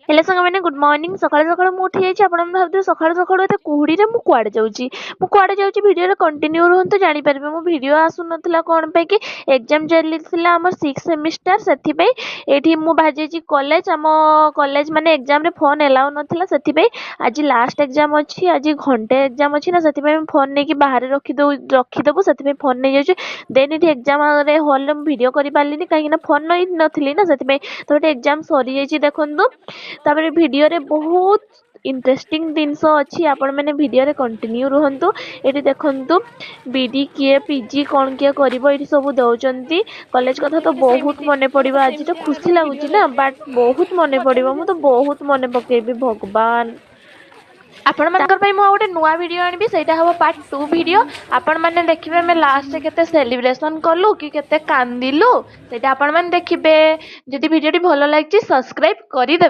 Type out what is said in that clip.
Hello सांग मैंने good morning सकाळ सकाळ मु उठी जाइए आपण भाबते सकाळ सकाळ एत कुहुड़ी मु कुआडे जाऊँगी वीडियो कंटिन्यू रुहतु जानी पारे मो वीडियो आसु नथला कोन पे कि एग्जाम चलीथिला हमर 6 सेमिस्टर सेथि पे एठी मु भाजे कॉलेज आम कॉलेज माने एग्जाम रे फोन अलाउ नथिला सेथि पे आज लास्ट एग्जाम अछि आज घंटे एग्जाम अछि ना सेथि पे फोन नै कि बाहर रखी देबो सेथि पे फोन नै जाउछि देन एठी एग्जाम रे हॉल रे वीडियो करि पालिनी काहे ना फोन नै नथिली ना सेथि पे तो एग्जाम सरी जाइछि देखंतु तापर वीडियो रे बहुत इंटरेस्टिंग जिनस अच्छी आपण मैंने वीडियो रे कंटिन्यू रुहतु ये देखंतु बीडी किए पीजी कौन किए करिवो ये सब दौरान कॉलेज कथा तो बहुत मन पड़ो आज तो खुशी लगुच ना बट बहुत मन पड़ो मु तो बहुत मन पकेबी भगवान आपण मानकर पई मु गोटे नुआ वीडियो आनिबी सेटा हबो पार्ट 2 वीडियो आपण माने देखिबे हमें लास्ट रे केते सेलिब्रेशन करलु कि केते कांदिलु सेटा आपण माने देखिबे जदि वीडियो टी भलो लागछि सब्सक्राइब करि देबे।